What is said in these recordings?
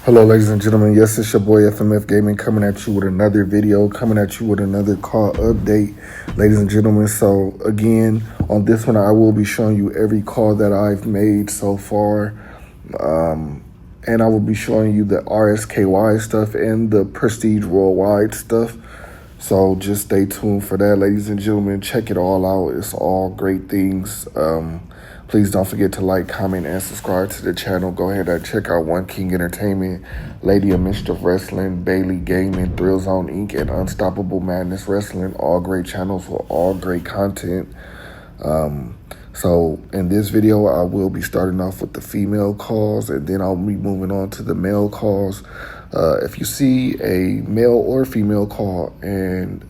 Hello, ladies and gentlemen. Yes, it's your boy FMF Gaming coming at you with another video, coming at you with another call update, ladies and gentlemen. So again, on this one, I will be showing you every call that I've made so far. And I will be showing you the RSKY stuff and the Prestige Worldwide stuff. So just stay tuned for that, ladies and gentlemen. Check it all out. It's all great things. Please don't forget to like, comment, and subscribe to the channel. Go ahead and check out One King Entertainment, Lady of Mischief Wrestling, Bailey Gaming, Thrill Zone Inc., and Unstoppable Madness Wrestling. All great channels with all great content. So in this video, I will be starting off with the female calls, and then I'll be moving on to the male calls. If you see a male or female call and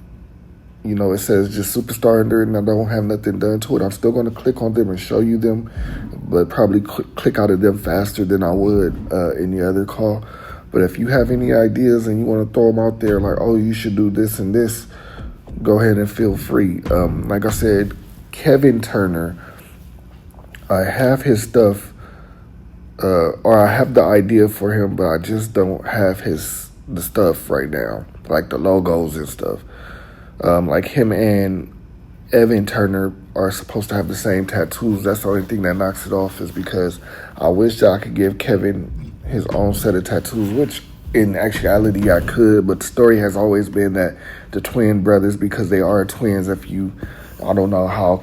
it says just superstar under it and I don't have nothing done to it, I'm still going to click on them and show you them, but probably click out of them faster than I would any other call. But if you have any ideas and you want to throw them out there, like, oh, you should do this and this, go ahead and feel free. Like I said, Kevin Turner, I have his stuff, or I have the idea for him, but I just don't have the stuff right now, like the logos and stuff. Like him and Evan Turner are supposed to have the same tattoos. That's the only thing that knocks it off, is because I wish that I could give Kevin his own set of tattoos, which in actuality I could, but the story has always been that the twin brothers, because they are twins, I don't know how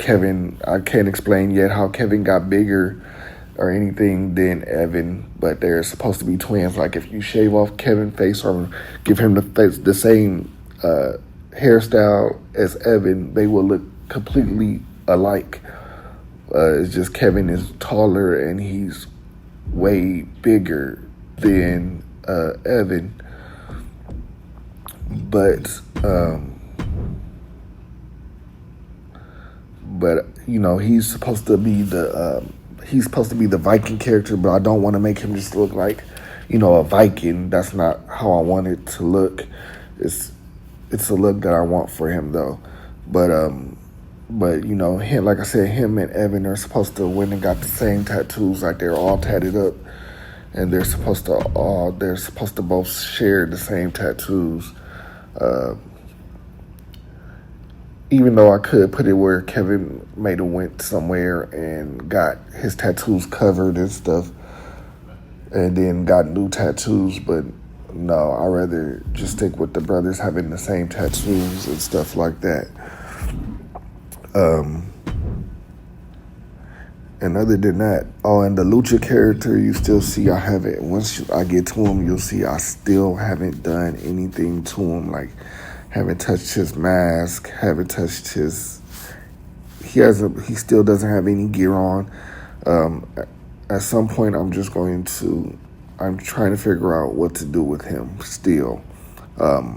I can't explain yet how Kevin got bigger or anything than Evan, but they're supposed to be twins. Like if you shave off Kevin's face or give him the same hairstyle as Evan, they will look completely alike. It's just Kevin is taller and he's way bigger than Evan. But he's supposed to be the Viking character, but I don't want to make him just look like a Viking. That's not how I want it to look. It's a look that I want for him though. But him, like I said, him and Evan are supposed to win and got the same tattoos, like they're all tatted up, and they're supposed to both share the same tattoos. Even though I could put it where Kevin may have went somewhere and got his tattoos covered and stuff, and then got new tattoos, but no, I'd rather just stick with the brothers having the same tattoos and stuff like that. And other than that, and the Lucha character, you still see I haven't, once I get to him, you'll see I still haven't done anything to him. Like, haven't touched his mask, haven't touched he still doesn't have any gear on. At some point, I'm trying to figure out what to do with him still. I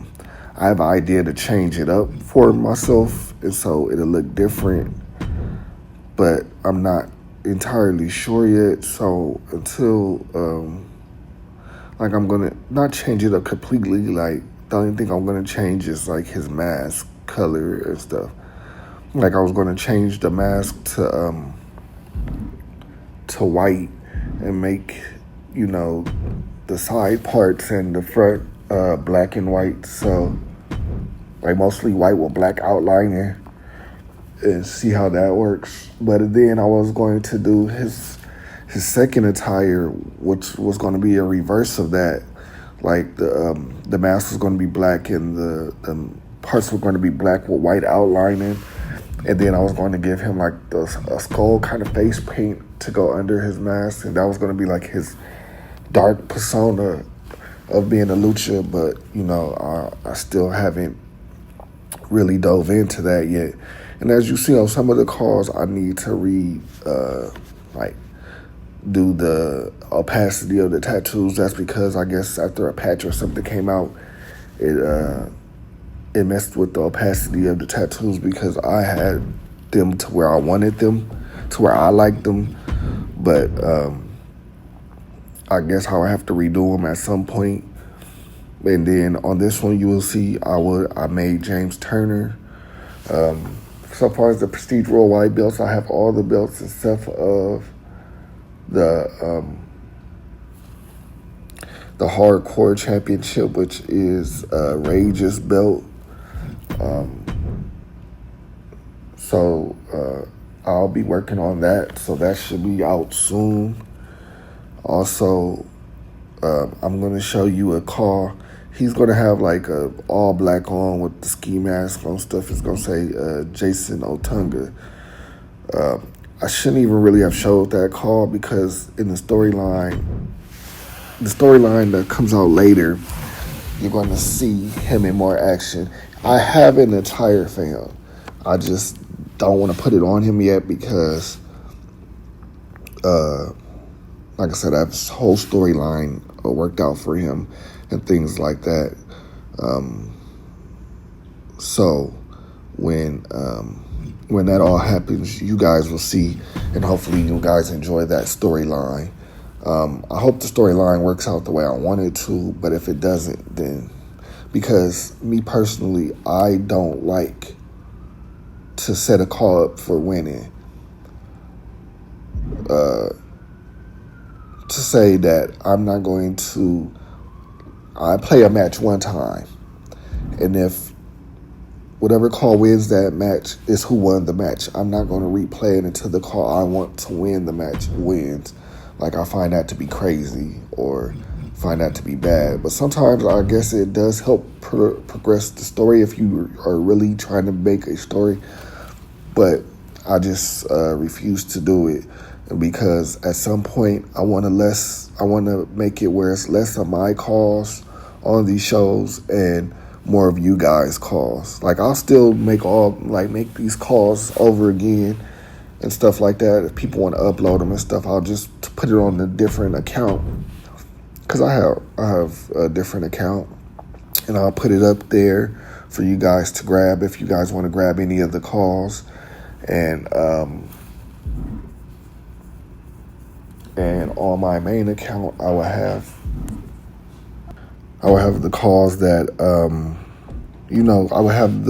have an idea to change it up for myself, and so it'll look different, but I'm not entirely sure yet. So until, I'm going to not change it up completely. Like, the only thing I'm going to change is like his mask color and stuff. Like, I was going to change the mask to white and make the side parts and the front black and white, so like mostly white with black outlining, and see how that works. But then I was going to do his second attire, which was going to be a reverse of that. Like the mask was going to be black and the parts were going to be black with white outlining, and then I was going to give him like a skull kind of face paint to go under his mask, and that was going to be like his dark persona of being a lucha. But I still haven't really dove into that yet. And as you see on some of the calls, I need to do the opacity of the tattoos. That's because I guess after a patch or something came out, it messed with the opacity of the tattoos, because I had them to where I wanted them, to where I liked them. But I guess I'll have to redo them at some point. And then on this one, you will see I made James Turner. So far as the Prestige Worldwide belts, I have all the belts except of the the Hardcore Championship, which is Rage's belt. So I'll be working on that. So that should be out soon. Also, I'm going to show you a car. He's going to have like a all black on with the ski mask on stuff. It's going to say Jason Otunga. I shouldn't even really have showed that car because in the storyline that comes out later, you're going to see him in more action. I have an attire fan. I just don't want to put it on him yet because, like I said, I have this whole storyline worked out for him and things like that. So when that all happens, you guys will see, and hopefully you guys enjoy that storyline. I hope the storyline works out the way I want it to, but if it doesn't, then because me personally, I don't like to set a call up for winning. To say that I'm not going to, I play a match one time, and if whatever call wins that match is who won the match, I'm not going to replay it until the call I want to win the match wins. Like, I find that to be crazy or find that to be bad. But sometimes I guess it does help progress the story if you are really trying to make a story. But I just refuse to do it because at some point I want to make it where it's less of my calls on these shows and more of you guys' calls. Like, I'll still make these calls over again and stuff like that. If people want to upload them and stuff, I'll just put it on a different account because I have a different account, and I'll put it up there for you guys to grab if you guys want to grab any of the calls. And on my main account, I will have the calls that I will have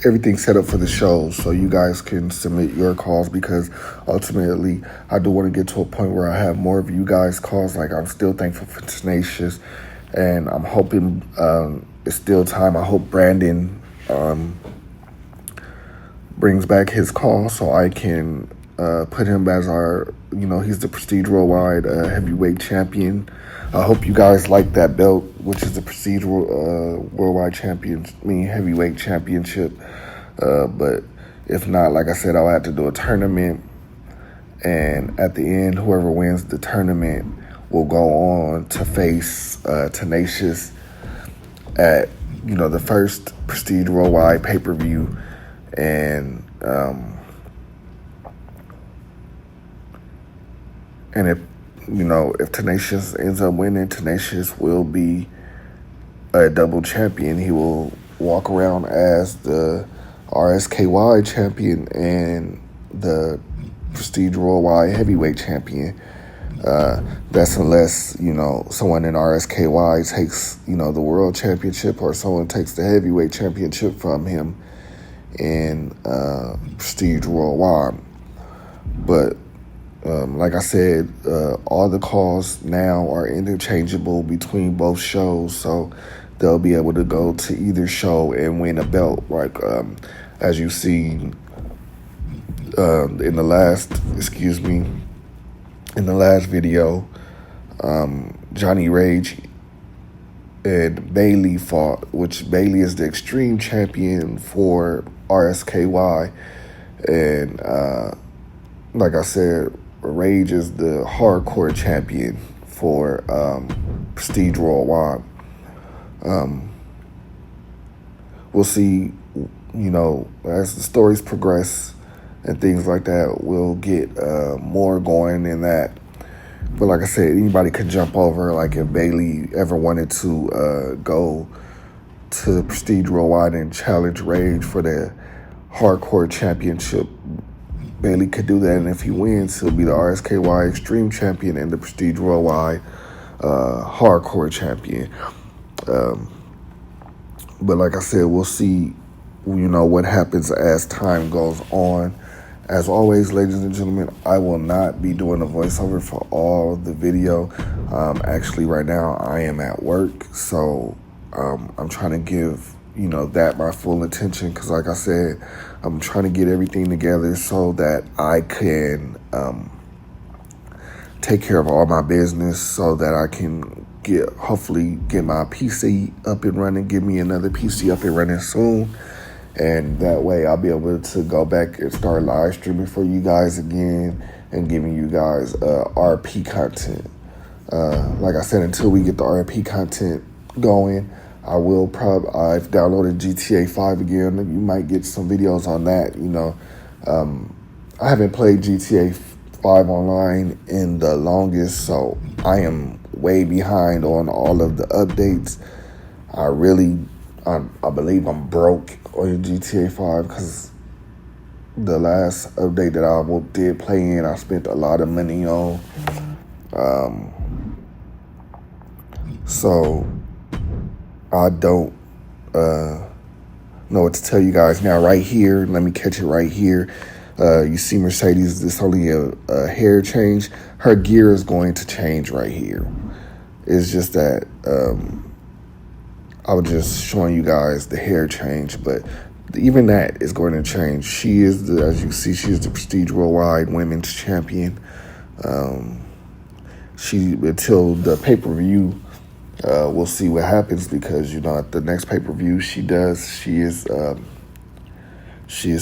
everything set up for the show so you guys can submit your calls, because ultimately I do want to get to a point where I have more of you guys' calls. Like, I'm still thankful for Tenacious, and I'm hoping it's still time. I hope Brandon brings back his call so I can put him as our, he's the Prestige Worldwide Heavyweight Champion. I hope you guys like that belt, which is the Prestige Worldwide Heavyweight Championship. But if not, like I said, I'll have to do a tournament. And at the end, whoever wins the tournament will go on to face Tenacious at, the first Prestige Worldwide pay-per-view. And if Tenacious ends up winning, Tenacious will be a double champion. He will walk around as the RSKY champion and the Prestige Worldwide Heavyweight Champion. That's unless, someone in RSKY takes, the World Championship, or someone takes the Heavyweight Championship from him in Prestige Worldwide. But like I said, all the calls now are interchangeable between both shows, so they'll be able to go to either show and win a belt. Like, as you see in the last video, Johnny Rage and Bailey fought, which Bailey is the Extreme Champion for RSKY, and like I said, Rage is the Hardcore Champion for Prestige Worldwide. We'll see, as the stories progress and things like that, we'll get more going in that. But like I said, anybody can jump over. Like, if Bailey ever wanted to go to Prestige Worldwide and challenge Rage for the Hardcore Championship, Bailey could do that, and if he wins, he'll be the RSKY Extreme Champion and the Prestige Worldwide Hardcore Champion. But like I said, we'll see, what happens as time goes on, As always, ladies and gentlemen, I will not be doing a voiceover for all the video. Actually, right now I am at work, so I'm trying to give that my full attention because, like I said, I'm trying to get everything together so that I can take care of all my business, so that I can hopefully get my PC up and running, get me another PC up and running soon. And that way I'll be able to go back and start live streaming for you guys again and giving you guys RP content. Like I said, until we get the RP content going, I've downloaded GTA 5 again. You might get some videos on that, I haven't played GTA 5 online in the longest, so I am way behind on all of the updates. I believe I'm broke on GTA 5 because the last update that I did play in, I spent a lot of money on. So I don't know what to tell you guys now. Right here, let me catch it right here. You see Mercedes, this only a hair change. Her gear is going to change right here. It's just that I was just showing you guys the hair change, but even that is going to change. She is, as you see, she is the Prestige Worldwide Women's Champion. Until the pay-per-view, we'll see what happens because, at the next pay-per-view she is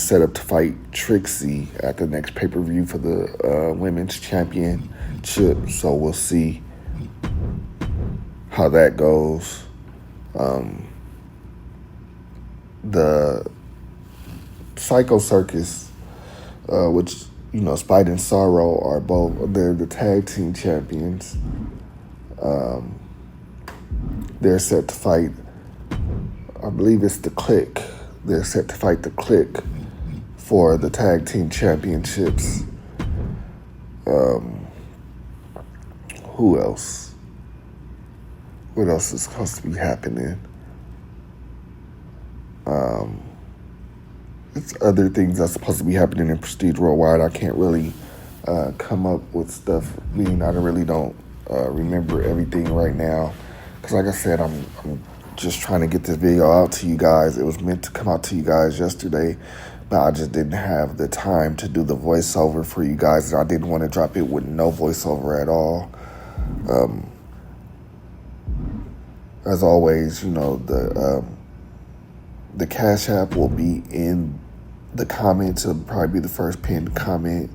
set up to fight Trixie at the next pay-per-view for the Women's Championship. So we'll see how that goes. The Psycho Circus, which, Spite and Sorrow are they're the tag team champions. They're set to fight, I believe it's the Click. They're set to fight the Click for the tag team championships. Who else? What else is supposed to be happening? It's other things that's supposed to be happening in Prestige Worldwide. I can't really come up with stuff. I really don't remember everything right now. Because like I said, I'm just trying to get this video out to you guys. It was meant to come out to you guys yesterday, but I just didn't have the time to do the voiceover for you guys. And I didn't want to drop it with no voiceover at all. As always, the Cash App will be in the comments. It'll probably be the first pinned comment.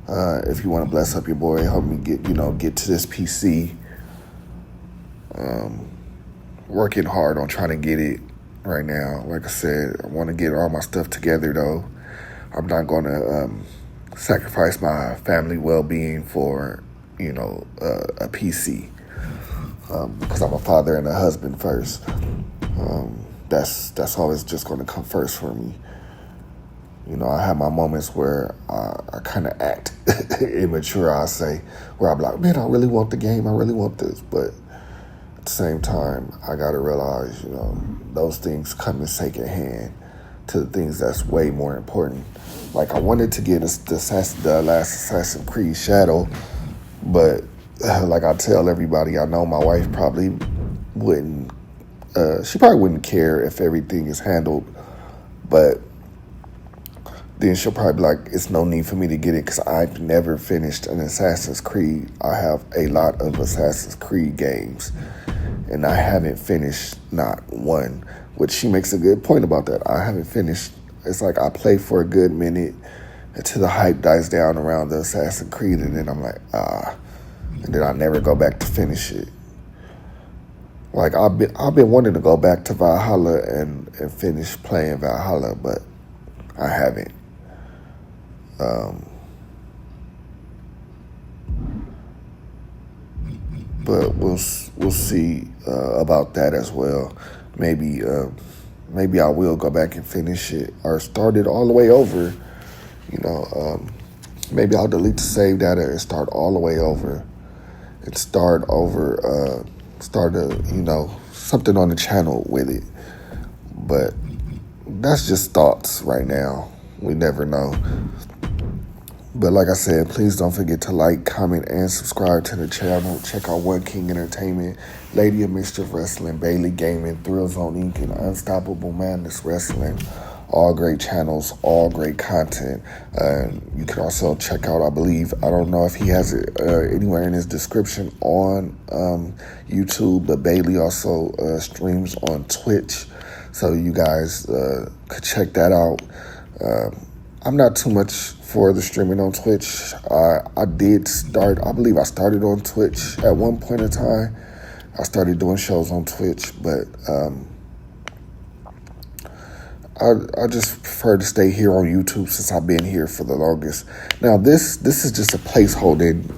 If you want to bless up your boy, help me get to this PC. Working hard on trying to get it right now. Like I said, I want to get all my stuff together though. I'm not going to sacrifice my family well-being for, a PC. Because I'm a father and a husband first. That's always just going to come first for me. I have my moments where I kind of act immature, I say, where I'm like, man, I really want the game. I really want this. But at the same time, I got to realize, those things come in second hand to the things that's way more important. Like, I wanted to get the last Assassin's Creed Shadow, but like I tell everybody, I know my wife probably wouldn't, she probably wouldn't care if everything is handled, but then she'll probably be like, it's no need for me to get it because I've never finished an Assassin's Creed. I have a lot of Assassin's Creed games, and I haven't finished not one, which she makes a good point about that. I haven't finished. It's like I play for a good minute until the hype dies down around the Assassin's Creed, and then I'm like, and then I never go back to finish it. Like, I've been wanting to go back to Valhalla and finish playing Valhalla, but I haven't. But we'll see about that as well. Maybe I will go back and finish it or start it all the way over. Maybe I'll delete the save data and start all the way over. And start something on the channel with it. But that's just thoughts right now. We never know. But like I said, please don't forget to like, comment, and subscribe to the channel. Check out One King Entertainment, Lady of Mischief Wrestling, Bailey Gaming, Thrill Zone Inc., and Unstoppable Madness Wrestling. All great channels, all great content. You can also check out, I believe, I don't know if he has it anywhere in his description on YouTube, but Bailey also streams on Twitch. So you guys could check that out. I'm not too much for the streaming on Twitch. I did start, I believe I started on Twitch at one point in time. I started doing shows on Twitch, but I just prefer to stay here on YouTube since I've been here for the longest. Now this is just a placeholding.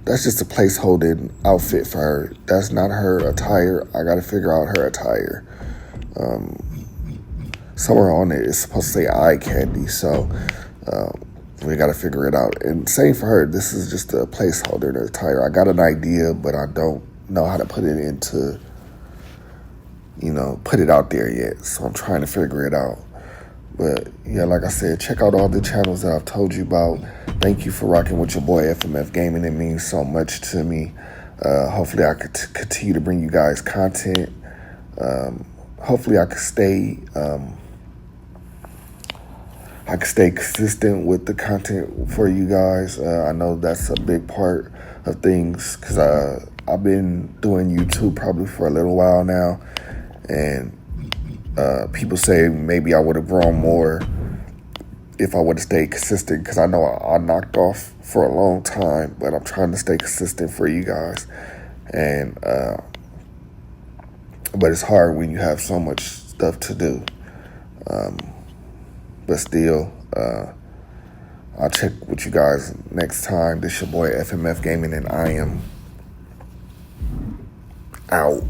That's just a placeholding outfit for her. That's not her attire. I got to figure out her attire. Somewhere on it, it's supposed to say eye candy, so we got to figure it out. And same for her. This is just a placeholder in her attire. I got an idea, but I don't know how to put it into, put it out there yet. So I'm trying to figure it out. But yeah, like I said, check out all the channels that I've told you about. Thank you for rocking with your boy FMF Gaming. It means so much to me. Hopefully I could continue to bring you guys content. Hopefully I could stay consistent with the content for you guys. I know that's a big part of things because I've been doing YouTube probably for a little while now, and people say maybe I would have grown more if I would have stayed consistent, because I know I knocked off for a long time, but I'm trying to stay consistent for you guys. And but it's hard when you have so much stuff to do. But still, I'll check with you guys next time. This your boy FMF Gaming, and I am out.